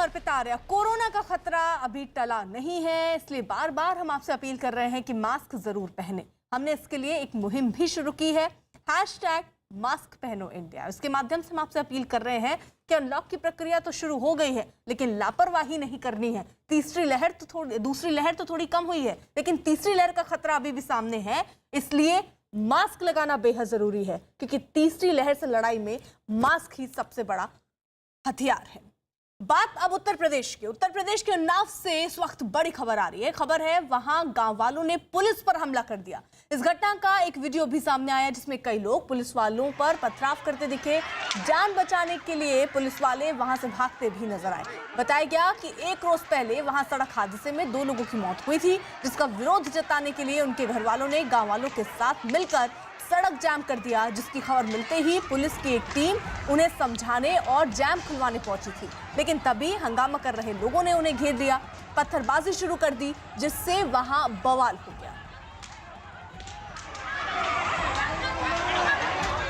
Arpita Arya. Corona का खतरा अभी टला नहीं है, इसलिए बार बार हम आपसे अपील कर रहे हैं कि मास्क जरूर पहने। हमने इसके लिए एक मुहिम भी शुरू की है, #मास्क पहनो इंडिया। इसके माध्यम से हम आपसे अपील कर रहे हैं कि अनलॉक की प्रक्रिया तो शुरू हो गई है, लेकिन लापरवाही नहीं करनी है। दूसरी लहर तो थोड़ी कम हुई है, लेकिन तीसरी लहर का खतरा अभी भी सामने है। इसलिए मास्क लगाना बेहद जरूरी है, क्योंकि तीसरी लहर से लड़ाई में मास्क ही सबसे बड़ा हथियार है। बात अब उत्तर प्रदेश के उन्नाव से इस वक्त बड़ी खबर आ रही है। खबर है वहां गांव वालों ने पुलिस पर हमला कर दिया। इस घटना का एक वीडियो भी सामने आया, जिसमें कई लोग पुलिस वालों पर पथराव करते दिखे। जान बचाने के लिए पुलिस वाले वहां से भागते भी नजर आए। बताया गया कि एक रोज पहले वहां सड़क हादसे में 2 लोगों की मौत हुई थी, जिसका विरोध जताने के लिए उनके घर वालों ने गाँव वालों के साथ मिलकर सड़क जाम कर दिया। जिसकी खबर मिलते ही पुलिस की एक टीम उन्हें समझाने और जाम खुलवाने पहुंची थी, लेकिन तभी हंगामा कर रहे लोगों ने उन्हें घेर लिया, पत्थरबाजी शुरू कर दी, जिससे वहां बवाल हो गया।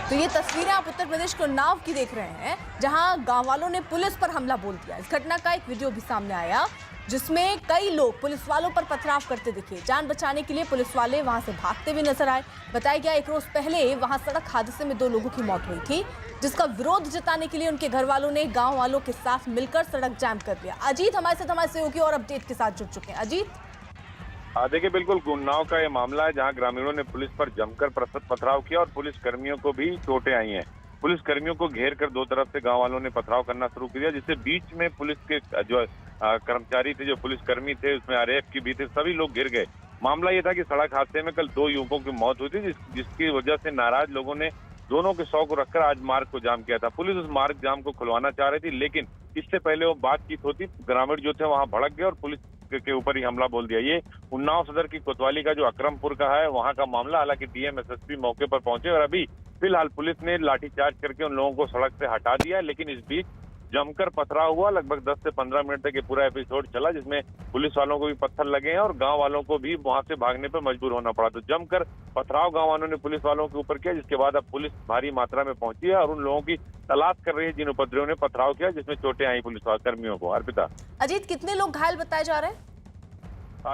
तो ये तस्वीरें आप उत्तर प्रदेश के उन्नाव की देख रहे हैं, जहां गांव वालों ने पुलिस पर हमला बोल दिया। इस घटना का एक वीडियो भी सामने आया, जिसमें कई लोग पुलिस वालों पर पथराव करते दिखे। जान बचाने के लिए पुलिस वाले वहां से भागते भी नजर आए। बताया गया एक रोज पहले वहां सड़क हादसे में 2 लोगों की मौत हुई थी, जिसका विरोध जताने के लिए उनके घर वालों ने गांव वालों के साथ मिलकर सड़क जाम कर दिया। अजीत हमारे सहयोगी और अपडेट के साथ जुड़ चुके हैं। अजीत, देखिए, बिल्कुल उन्नाव का ये मामला है, जहां ग्रामीणों ने पुलिस पर जमकर पथराव किया और पुलिस कर्मियों को भी चोटें आई हैं। पुलिस कर्मियों को घेर कर 2 तरफ से गांव वालों ने पथराव करना शुरू किया, जिससे बीच में पुलिस के जो कर्मचारी थे, जो पुलिस कर्मी थे, उसमें आरएएफ की भी थे, सभी लोग गिर गए। मामला ये था कि सड़क हादसे में कल 2 युवकों की मौत हुई थी, जिसकी वजह से नाराज लोगों ने दोनों के 100 को रखकर आज मार्ग को जाम किया था। पुलिस उस मार्ग जाम को खुलवाना चाह रही थी, लेकिन इससे पहले वो बातचीत होती, ग्रामीण जो थे वहां भड़क गए और पुलिस के ऊपर ही हमला बोल दिया। ये उन्नाव सदर की कोतवाली का जो अकरमपुर का है, वहां का मामला। हालांकि डीएम एसएसपी मौके पर पहुंचे और अभी फिलहाल पुलिस ने लाठीचार्ज करके उन लोगों को सड़क से हटा दिया, लेकिन इस बीच जमकर पथराव हुआ। लगभग 10 से 15 मिनट तक ये पूरा एपिसोड चला, जिसमें पुलिस वालों को भी पत्थर लगे हैं और गांव वालों को भी वहां से भागने पर मजबूर होना पड़ा। तो जमकर पथराव गांव वालों ने पुलिस वालों के ऊपर किया, जिसके बाद अब पुलिस भारी मात्रा में पहुंची है और उन लोगों की तलाश कर रही है जिन उपद्रवियों ने पथराव किया, जिसमें चोटें आई पुलिस कर्मियों को। अर्पिता, अजीत, कितने लोग घायल बताए जा रहे हैं?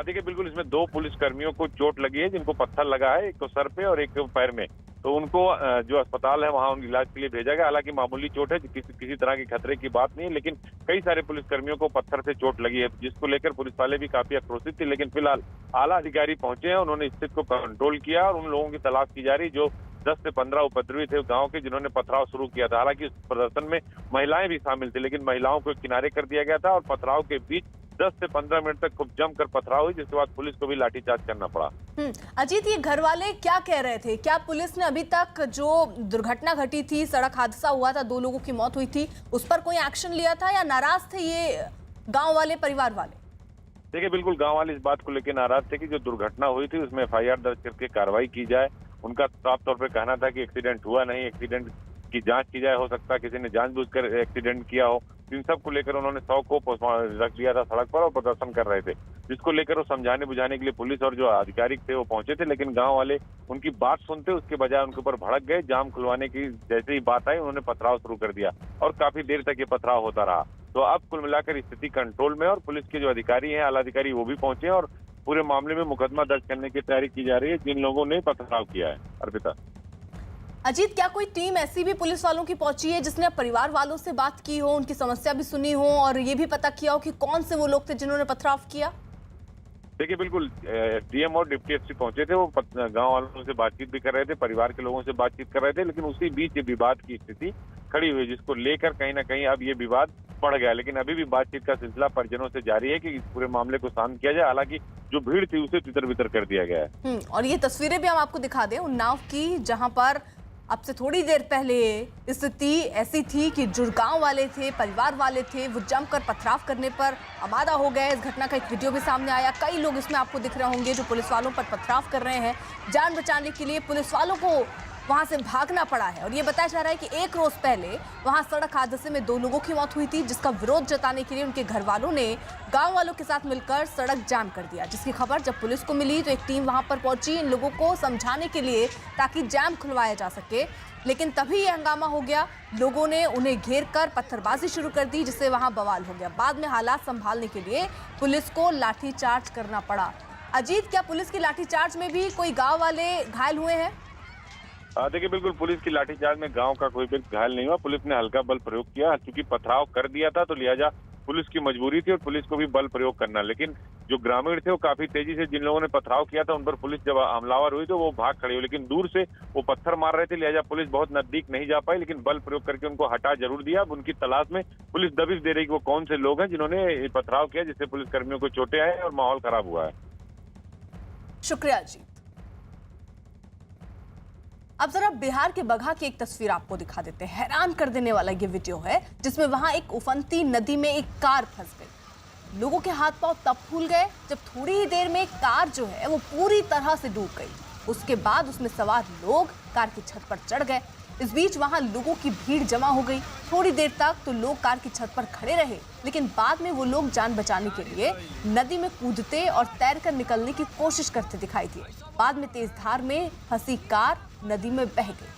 देखिए, बिल्कुल इसमें 2 पुलिस कर्मियों को चोट लगी है, जिनको पत्थर लगा है, एक तो सर पे और एक पैर में। तो उनको जो अस्पताल है वहां उन इलाज के लिए भेजा गया। हालांकि मामूली चोट है, किसी तरह की खतरे की बात नहीं है, लेकिन कई सारे पुलिस कर्मियों को पत्थर से चोट लगी है, जिसको लेकर पुलिस वाले भी काफी आक्रोशित थे। लेकिन फिलहाल आला अधिकारी पहुंचे हैं, उन्होंने स्थिति को कंट्रोल किया और उन लोगों की तलाश की जा रही जो 10 से 15 उपद्रवी थे गांव के, जिन्होंने पथराव शुरू किया था। हालांकि उस प्रदर्शन में महिलाएं भी शामिल थी, लेकिन महिलाओं को किनारे कर दिया गया था और पथराव के बीच 10 से 15 मिनट तक खूब जमकर पथराव हुई, जिसके बाद पुलिस को भी लाठीचार्ज करना पड़ा। अजीत, ये घर वाले क्या कह रहे थे? क्या पुलिस ने अभी तक जो दुर्घटना घटी थी, सड़क हादसा हुआ था, 2 लोगों की मौत हुई थी, उस पर कोई एक्शन लिया था या नाराज थे ये गांव वाले, परिवार वाले? देखिए, बिल्कुल गांव वाले इस बात को लेकर नाराज थे कि जो दुर्घटना हुई थी उसमें एफआईआर दर्ज करके कार्रवाई की जाए। उनका साफ तौर पर कहना था कि एक्सीडेंट हुआ नहीं, एक्सीडेंट की जांच की जाए, हो सकता है किसी ने जानबूझकर एक्सीडेंट किया हो। इन सब को लेकर उन्होंने 100 को रख दिया था सड़क पर और प्रदर्शन कर रहे थे, जिसको लेकर वो समझाने बुझाने के लिए पुलिस और जो अधिकारी थे वो पहुंचे थे। लेकिन गांव वाले उनकी बात सुनते उसके बजाय उनके ऊपर भड़क गए। जाम खुलवाने की जैसे ही बात आई, उन्होंने पथराव शुरू कर दिया और काफी देर तक ये पथराव होता रहा। तो अब कुल मिलाकर स्थिति कंट्रोल में और पुलिस के जो अधिकारी हैं, आला अधिकारी, वो भी पहुंचे हैं और पूरे मामले में मुकदमा दर्ज करने की तैयारी की जा रही है जिन लोगों ने पथराव किया है। अर्पिता, अजीत, क्या कोई टीम ऐसी भी पुलिस वालों की पहुंची है जिसने परिवार वालों से बात की हो, उनकी समस्या भी सुनी हो और ये भी पता किया हो कि कौन से वो लोग थे जिन्होंने पथराव किया? देखिए, बिल्कुल डीएम और डिप्टी एसपी पहुंचे थे, वो गांव वालों से बातचीत भी कर रहे थे, परिवार के लोगों से बातचीत कर रहे थे, लेकिन उसी बीच ये विवाद की स्थिति खड़ी हुई, जिसको लेकर कहीं ना कहीं अब ये विवाद बढ़ गया। लेकिन अभी भी बातचीत का सिलसिला परिजनों से जारी है कि इस पूरे मामले को शांत किया जाए। हालांकि जो भीड़ थी उसे तितर बितर कर दिया गया है। और ये तस्वीरें भी हम आपको दिखा दें उन्नाव की, जहां पर अब से थोड़ी देर पहले स्थिति ऐसी थी कि जो गांव वाले थे, परिवार वाले थे, वो जमकर पथराव करने पर आमादा हो गए। इस घटना का एक वीडियो भी सामने आया, कई लोग इसमें आपको दिख रहे होंगे जो पुलिस वालों पर पथराव कर रहे हैं। जान बचाने के लिए पुलिस वालों को वहां से भागना पड़ा है। और ये बताया जा रहा है कि एक रोज पहले वहां सड़क हादसे में 2 लोगों की मौत हुई थी, जिसका विरोध जताने के लिए उनके घर वालों ने गांव वालों के साथ मिलकर सड़क जाम कर दिया, जिसकी खबर जब पुलिस को मिली तो एक टीम वहां पर पहुंची इन लोगों को समझाने के लिए ताकि जाम खुलवाया जा सके। लेकिन तभी ये हंगामा हो गया, लोगों ने उन्हें घेर कर पत्थरबाजी शुरू कर दी, जिससे वहां बवाल हो गया। बाद में हालात संभालने के लिए पुलिस को लाठीचार्ज करना पड़ा। अजीत, क्या पुलिस की लाठीचार्ज में भी कोई गांव वाले घायल हुए हैं? देखिए, बिल्कुल पुलिस की लाठीचार्ज में गांव का कोई भी घायल नहीं हुआ। पुलिस ने हल्का बल प्रयोग किया, क्योंकि पथराव कर दिया था तो लिहाजा पुलिस की मजबूरी थी और पुलिस को भी बल प्रयोग करना। लेकिन जो ग्रामीण थे वो काफी तेजी से, जिन लोगों ने पथराव किया था उन पर पुलिस जब हमलावर हुई तो वो भाग खड़े हुए, लेकिन दूर से वो पत्थर मार रहे थे, लिहाजा पुलिस बहुत नजदीक नहीं जा पाई, लेकिन बल प्रयोग करके उनको हटा जरूर दिया। अब उनकी तलाश में पुलिस दबिश दे रही कि वो कौन से लोग हैं जिन्होंने पथराव किया, जिससे पुलिस कर्मियों को चोटें आई और माहौल खराब हुआ है। शुक्रिया जी। अब जरा बिहार के बगहा की एक तस्वीर आपको दिखा देते हैं। हैरान कर देने वाला ये वीडियो है, जिसमें वहां एक उफनती नदी में एक कार फंस गई। लोगों के हाथ पांव तब फूल गए जब थोड़ी ही देर में कार जो है वो पूरी तरह से डूब गई। उसके बाद उसमें सवार लोग कार की छत पर चढ़ गए। इस बीच वहां लोगों की भीड़ जमा हो गई। थोड़ी देर तक तो लोग कार की छत पर खड़े रहे, लेकिन बाद में वो लोग जान बचाने के लिए नदी में कूदते और तैरकर निकलने की कोशिश करते दिखाई दिए। बाद में तेज धार में फंसी कार नदी में बह गई।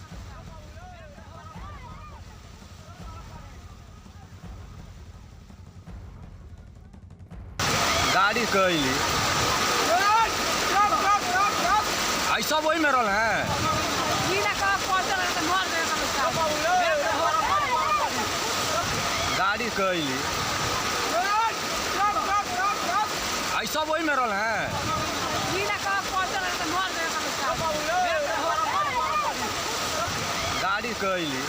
गाड़ी कैली ऐसा वही में रहल है। गाड़ी कैली ऐसा वही में रहल है। गाड़ी कैली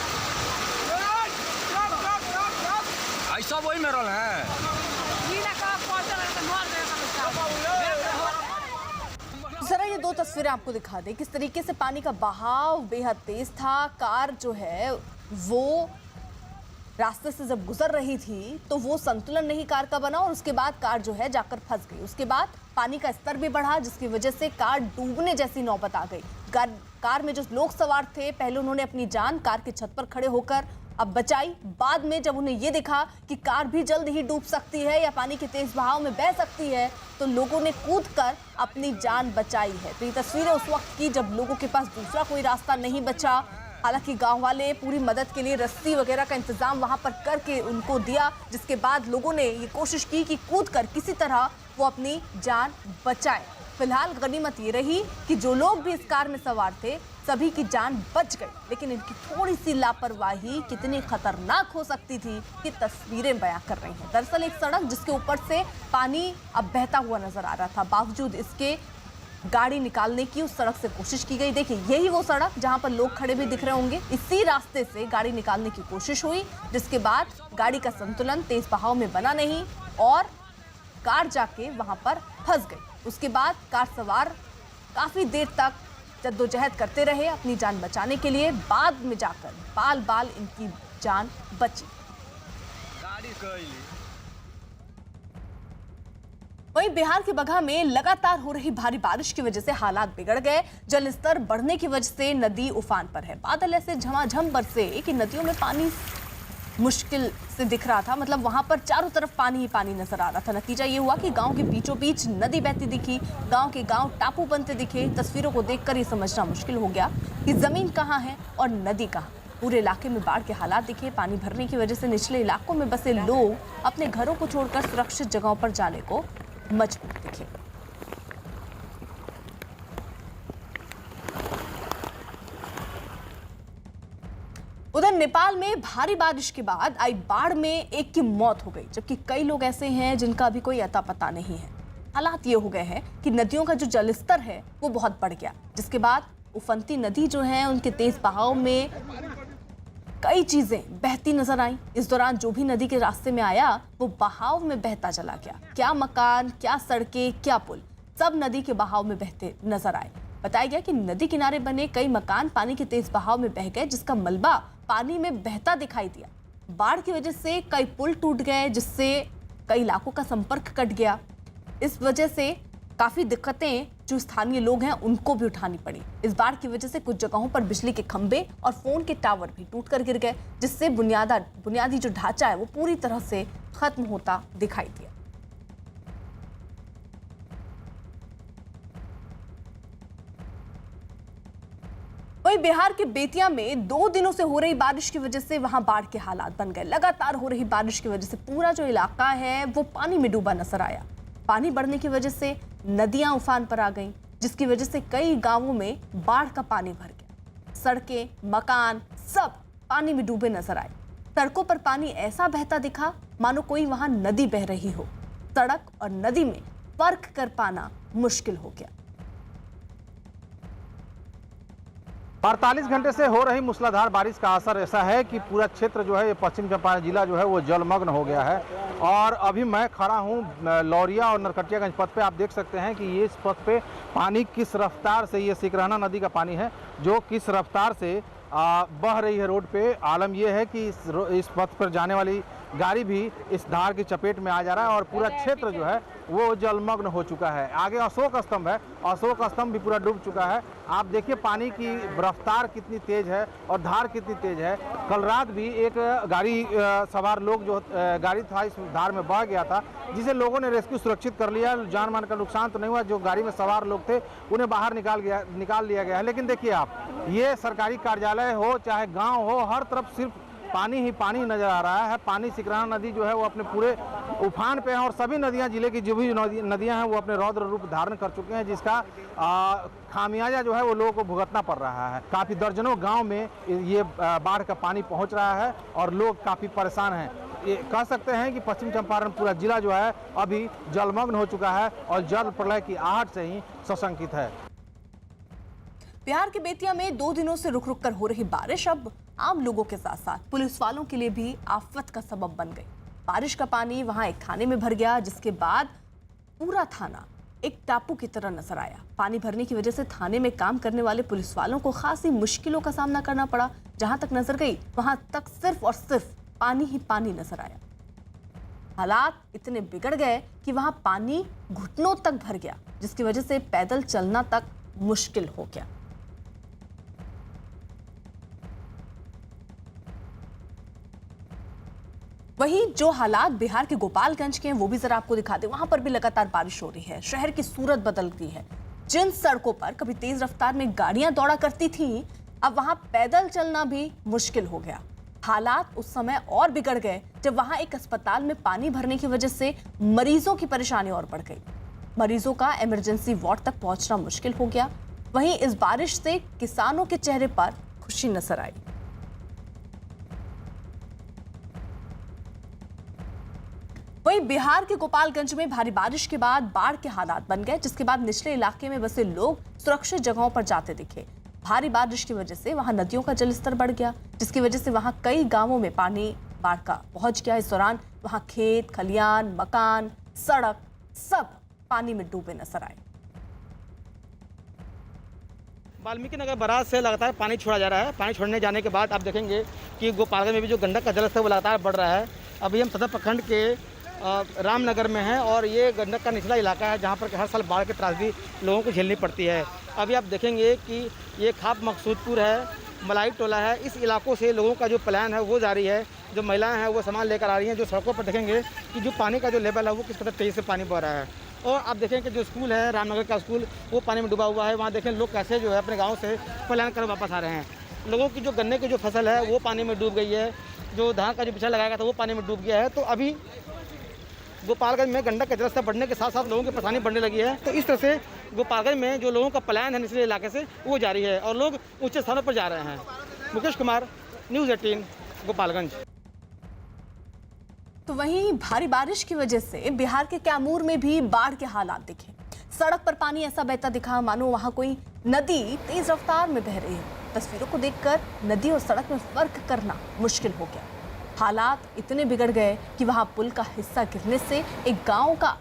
ऐसा वही में रहल है। जरा ये 2 तस्वीरें आपको दिखा दें किस तरीके से पानी का बहाव बेहद तेज था। कार जो है वो रास्ते से जब गुजर रही थी तो वो संतुलन नहीं कार का बना और उसके बाद कार जो है जाकर फंस गई। उसके बाद पानी का स्तर भी बढ़ा, जिसकी वजह से कार डूबने जैसी नौबत आ गई। कार में जो लोग सवार थे, पहले उन्होंने अपनी जान कार की छत पर खड़े होकर अब बचाई। बाद में जब उन्हें ये दिखा कि कार भी जल्द ही डूब सकती है या पानी के तेज बहाव में बह सकती है, तो लोगों ने कूदकर अपनी जान बचाई है। तो ये तस्वीरें उस वक्त की जब लोगों के पास दूसरा कोई रास्ता नहीं बचा। हालांकि गांव वाले पूरी मदद के लिए रस्सी वगैरह का इंतजाम वहां पर करके उनको दिया, जिसके बाद लोगों ने ये कोशिश की कि कूदकर किसी तरह वो अपनी जान बचाए। फिलहाल गनीमत ये रही कि जो लोग भी इस कार में सवार थे सभी की जान बच गई, लेकिन इनकी थोड़ी सी लापरवाही कितनी खतरनाक हो सकती थी ये तस्वीरें बयां कर रही हैं। दरअसल एक सड़क जिसके ऊपर से पानी अब बहता हुआ नजर आ रहा था, बावजूद इसके गाड़ी निकालने की उस सड़क से कोशिश की गई। देखिए, यही वो सड़क जहां पर लोग खड़े भी दिख रहे होंगे, इसी रास्ते से गाड़ी निकालने की कोशिश हुई, जिसके बाद गाड़ी का संतुलन तेज बहाव में बना नहीं और कार जाके वहां पर फंस गई। उसके बाद कार सवार काफी देर तक जद्दोजहद करते रहे अपनी जान बचाने के लिए। बाद में जाकर बाल इनकी जान बची। गाड़ी कैली वहीं बिहार के बगहा में लगातार हो रही भारी बारिश की वजह से हालात बिगड़ गए। जल स्तर बढ़ने की वजह से नदी उफान पर है। बादल ऐसे झमाझम बरसे कि नदियों में पानी मुश्किल से दिख रहा था, मतलब वहां पर चारों तरफ पानी ही पानी नजर आ रहा था। नतीजा ये हुआ कि गांव के बीचों बीच नदी बहती दिखी, गांव के गांव टापू बनते दिखे। तस्वीरों को देखकर ये समझना मुश्किल हो गया कि जमीन कहाँ है और नदी कहाँ। पूरे इलाके में बाढ़ के हालात दिखे। पानी भरने की वजह से निचले इलाकों में बसे लोग अपने घरों को छोड़कर सुरक्षित जगहों पर जाने को मजबूर दिखे। उधर नेपाल में भारी बारिश के बाद आई बाढ़ में एक की मौत हो गई, जबकि कई लोग ऐसे हैं जिनका अभी कोई अता पता नहीं है। हालात ये हो गए हैं कि नदियों का जो जलस्तर है वो बहुत बढ़ गया, जिसके बाद उफनती नदी जो है उनके तेज बहाव में कई चीजें बहती नजर आई। इस दौरान जो भी नदी के रास्ते में आया वो बहाव में बहता चला गया। क्या मकान, क्या सड़कें, क्या पुल, सब नदी के बहाव में बहते नजर आए। बताया गया कि नदी किनारे बने कई मकान पानी के तेज बहाव में बह गए, जिसका मलबा पानी में बहता दिखाई दिया। बाढ़ की वजह से कई पुल टूट गए, जिससे कई इलाकों का संपर्क कट गया। इस वजह से काफी दिक्कतें जो स्थानीय लोग हैं उनको भी उठानी पड़ी। इस बाढ़ की वजह से कुछ जगहों पर बिजली के खंभे और फोन के टावर भी टूटकर गिर गए, जिससे बुनियादी जो ढांचा है वो पूरी तरह से खत्म होता दिखाई दिया। वहीं बिहार के बेतिया में 2 दिनों से हो रही बारिश की वजह से वहां बाढ़ के हालात बन गए। लगातार हो रही बारिश की वजह से पूरा जो इलाका है वो पानी में डूबा नजर आया। पानी बढ़ने की वजह से नदियां उफान पर आ गईं, जिसकी वजह से कई गांवों में बाढ़ का पानी भर गया। सड़कें, मकान सब पानी में डूबे नजर आए। सड़कों पर पानी ऐसा बहता दिखा मानो कोई वहां नदी बह रही हो। सड़क और नदी में फर्क कर पाना मुश्किल हो गया। 48 घंटे से हो रही मूसलाधार बारिश का असर ऐसा है कि पूरा क्षेत्र जो है ये पश्चिम चंपारण जिला जो है वो जलमग्न हो गया है। और अभी मैं खड़ा हूँ लौरिया और नरकटियागंज पथ पे। आप देख सकते हैं कि ये इस पथ पे पानी किस रफ्तार से, ये सिकरहना नदी का पानी है जो किस रफ्तार से बह रही है रोड पे। आलम यह है कि इस पथ पर जाने वाली गाड़ी भी इस धार की चपेट में आ जा रहा है और पूरा क्षेत्र जो है वो जलमग्न हो चुका है। आगे अशोक स्तंभ है, अशोक स्तंभ भी पूरा डूब चुका है। आप देखिए पानी की रफ्तार कितनी तेज है और धार कितनी तेज है। कल रात भी एक गाड़ी सवार लोग जो गाड़ी था इस धार में बह गया था, जिसे लोगों ने रेस्क्यू सुरक्षित कर लिया। जान मान का नुकसान तो नहीं हुआ। जो गाड़ी में सवार लोग थे उन्हें बाहर निकाल लिया गया है। लेकिन देखिए आप, ये सरकारी कार्यालय हो चाहे गाँव हो, हर तरफ सिर्फ पानी ही पानी नजर आ रहा है। पानी सिकरहना नदी जो है वो अपने पूरे उफान पे है और सभी नदियां, जिले की जो भी नदियां हैं वो अपने रौद्र रूप धारण कर चुके हैं, जिसका खामियाजा जो है वो लोगों को भुगतना पड़ रहा है। काफ़ी दर्जनों गांव में ये बाढ़ का पानी पहुंच रहा है और लोग काफ़ी परेशान हैं। ये कह सकते हैं कि पश्चिम चंपारण पूरा जिला जो है अभी जलमग्न हो चुका है और जल प्रलय की आहट से ही सशंकित है। बिहार के बेतिया में 2 दिनों से रुक रुक कर हो रही बारिश अब आम लोगों के साथ साथ पुलिस वालों के लिए भी आफत का सबब बन गई। बारिश का पानी वहां एक थाने में भर गया, जिसके बाद पूरा थाना एक टापू की तरह नजर आया। पानी भरने की वजह से थाने में काम करने वाले पुलिस वालों को खासी मुश्किलों का सामना करना पड़ा। जहां तक नजर गई वहां तक सिर्फ और सिर्फ पानी ही पानी नजर आया। हालात इतने बिगड़ गए कि वहां पानी घुटनों तक भर गया, जिसकी वजह से पैदल चलना तक मुश्किल हो गया। वहीं जो हालात बिहार के गोपालगंज के हैं वो भी जरा आपको दिखा दें। वहां पर भी लगातार बारिश हो रही है, शहर की सूरत बदल गई है। जिन सड़कों पर कभी तेज रफ्तार में गाड़ियां दौड़ा करती थीं, अब वहां पैदल चलना भी मुश्किल हो गया। हालात उस समय और बिगड़ गए जब वहां एक अस्पताल में पानी भरने की वजह से मरीजों की परेशानी और बढ़ गई। मरीजों का इमरजेंसी वार्ड तक पहुंचना मुश्किल हो गया। वहीं इस बारिश से किसानों के चेहरे पर खुशी नजर आई। वहीं बिहार के गोपालगंज में भारी बारिश के बाद बाढ़ के हालात बन गए, जिसके बाद निचले इलाके में बसे लोग सुरक्षित जगहों पर जाते दिखे। भारी बारिश की वजह से वहां नदियों का जलस्तर बढ़ गया, जिसकी वजह से वहां कई गांवों में पानी बाढ़ का पहुंच गया। इस दौरान वहां खेत, खलियान, मकान, सड़क सब पानी में डूबे नजर आए। वाल्मीकि नगर बराज से लगातार पानी छोड़ा जा रहा है। पानी छोड़ने जाने के बाद आप देखेंगे कि गोपालगंज में भी जो गंडक का जलस्तर वो लगातार बढ़ रहा है। अभी हम सदर प्रखंड के रामनगर में है और ये गंडक का निचला इलाका है जहाँ पर हर साल बाढ़ की त्रासदी लोगों को झेलनी पड़ती है। अभी आप देखेंगे कि ये खाप मकसूदपुर है, मलाई टोला है, इस इलाकों से लोगों का जो प्लान है वो जारी है। जो महिलाएं हैं वो सामान लेकर आ रही हैं। जो सड़कों पर देखेंगे कि जो पानी का जो लेवल है वो किस कदर तेज़ी से पानी बह रहा है। और आप देखें कि जो स्कूल है रामनगर का स्कूल वो पानी में डूबा हुआ है। वहाँ देखें लोग कैसे जो है अपने गाँव से प्लान कर वापस आ रहे हैं। लोगों की जो गन्ने की जो फसल है वो पानी में डूब गई है। जो धान का जो बिछा लगाया था वो पानी में डूब गया है। तो अभी गोपालगंज में गंडक का जलस्तर बढ़ने के साथ साथ लोगों की परेशानी बढ़ने लगी है। तो इस तरह से गोपालगंज में जो लोगों का प्लान है निचले इलाके से वो जारी है और लोग ऊंचे स्थानों पर जा रहे हैं। मुकेश कुमार, न्यूज़ 18, गोपालगंज। तो वहीं भारी बारिश की वजह से बिहार के कैमूर में भी बाढ़ के हालात दिखे। सड़क पर पानी ऐसा बहता दिखा मानो वहां कोई नदी तेज रफ्तार में बह रही है। तस्वीरों को देखकर नदी और सड़क में फर्क करना मुश्किल हो गया। हालात इतने बिगड़ गए कि वहां पुल का हिस्सा गिरने से एक गांव का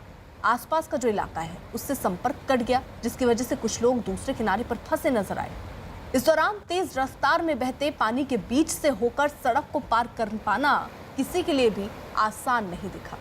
आसपास का जो इलाका है उससे संपर्क कट गया, जिसकी वजह से कुछ लोग दूसरे किनारे पर फंसे नजर आए। इस दौरान तेज रफ्तार में बहते पानी के बीच से होकर सड़क को पार कर पाना किसी के लिए भी आसान नहीं दिखा।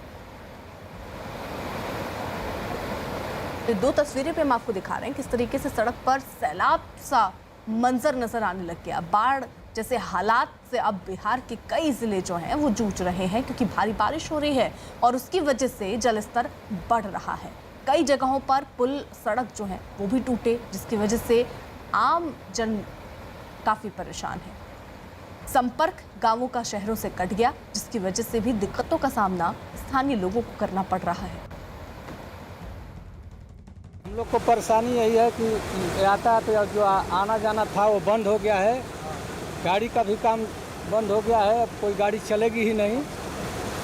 तो दो तस्वीरें पे हम आपको दिखा रहे हैं किस तरीके से सड़क पर सैलाब सा मंजर नजर आने लग गया। बाढ़ जैसे हालात से अब बिहार के कई जिले जो हैं वो जूझ रहे हैं, क्योंकि भारी बारिश हो रही है और उसकी वजह से जलस्तर बढ़ रहा है। कई जगहों पर पुल सड़क जो है वो भी टूटे, जिसकी वजह से आम जन काफ़ी परेशान है। संपर्क गांवों का शहरों से कट गया, जिसकी वजह से भी दिक्कतों का सामना स्थानीय लोगों को करना पड़ रहा है। हम लोग को परेशानी यही है कि यातायात जो आना जाना था वो बंद हो गया है। गाड़ी का भी काम बंद हो गया है, अब कोई गाड़ी चलेगी ही नहीं।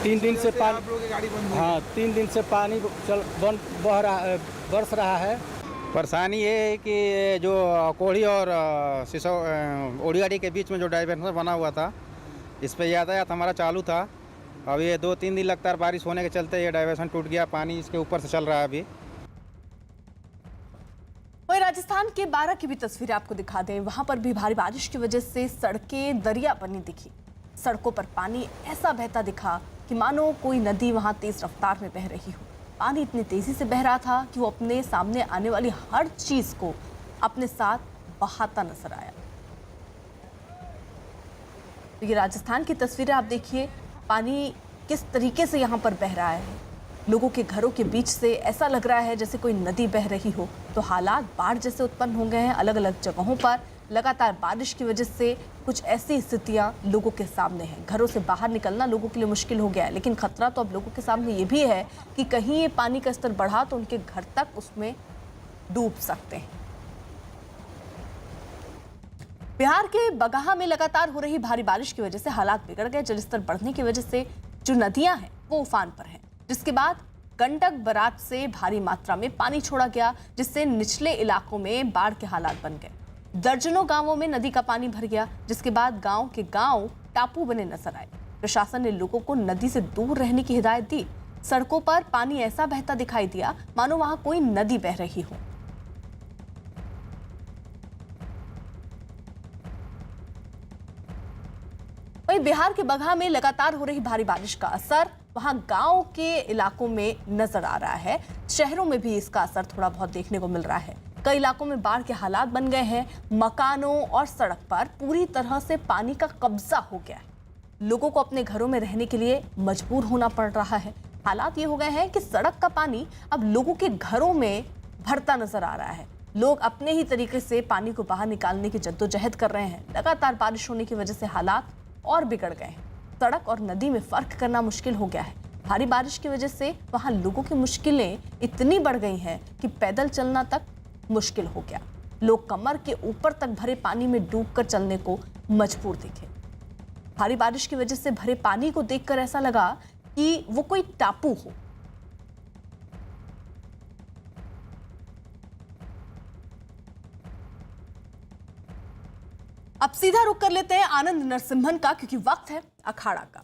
3 दिन से पानी, हाँ 3 दिन से पानी बरस रहा है। परेशानी ये है कि जो कोढ़ी और ओडियाडी के बीच में जो डाइवर्सन बना हुआ था, इस पर यातायात हमारा चालू था। अब ये 2-3 दिन लगातार बारिश होने के चलते ये डाइवर्सन टूट गया, पानी इसके ऊपर से चल रहा है अभी। वहीं राजस्थान के बारा की भी तस्वीरें आपको दिखा दें। वहां पर भी भारी बारिश की वजह से सड़कें दरिया बनी दिखी। सड़कों पर पानी ऐसा बहता दिखा कि मानो कोई नदी वहां तेज रफ्तार में बह रही हो। पानी इतनी तेजी से बह रहा था कि वो अपने सामने आने वाली हर चीज को अपने साथ बहाता नजर आया। तो ये राजस्थान की तस्वीरें आप देखिए, पानी किस तरीके से यहाँ पर बह रहा है। लोगों के घरों के बीच से ऐसा लग रहा है जैसे कोई नदी बह रही हो। तो हालात बाढ़ जैसे उत्पन्न हो गए हैं अलग अलग जगहों पर। लगातार बारिश की वजह से कुछ ऐसी स्थितियां लोगों के सामने हैं। घरों से बाहर निकलना लोगों के लिए मुश्किल हो गया है, लेकिन खतरा तो अब लोगों के सामने ये भी है कि कहीं ये पानी का स्तर बढ़ा तो उनके घर तक उसमें डूब सकते हैं। बिहार के बगहा में लगातार हो रही भारी बारिश की वजह से हालात बिगड़ गए। जलस्तर बढ़ने की वजह से जो नदियां हैं वो उफान पर हैं, जिसके बाद गंडक बराज से भारी मात्रा में पानी छोड़ा गया, जिससे निचले इलाकों में बाढ़ के हालात बन गए। दर्जनों गांवों में नदी का पानी भर गया, जिसके बाद गांव के गांव टापू बने नजर आए। प्रशासन ने लोगों को नदी से दूर रहने की हिदायत दी। सड़कों पर पानी ऐसा बहता दिखाई दिया मानो वहां कोई नदी बह रही हो। वहीं बिहार के बगहा में लगातार हो रही भारी बारिश का असर वहां गांव के इलाकों में नजर आ रहा है। शहरों में भी इसका असर थोड़ा बहुत देखने को मिल रहा है। कई इलाकों में बाढ़ के हालात बन गए हैं। मकानों और सड़क पर पूरी तरह से पानी का कब्जा हो गया है। लोगों को अपने घरों में रहने के लिए मजबूर होना पड़ रहा है। हालात ये हो गए हैं कि सड़क का पानी अब लोगों के घरों में भरता नजर आ रहा है। लोग अपने ही तरीके से पानी को बाहर निकालने की जद्दोजहद कर रहे हैं। लगातार बारिश होने की वजह से हालात और बिगड़ गए हैं। सड़क और नदी में फर्क करना मुश्किल हो गया है। भारी बारिश की वजह से वहां लोगों की मुश्किलें इतनी बढ़ गई हैं कि पैदल चलना तक मुश्किल हो गया। लोग कमर के ऊपर तक भरे पानी में डूबकर चलने को मजबूर दिखे। भारी बारिश की वजह से भरे पानी को देखकर ऐसा लगा कि वो कोई टापू हो। अब सीधा रुख कर लेते हैं आनंद नरसिम्हन का, क्योंकि वक्त है अखाड़ा का।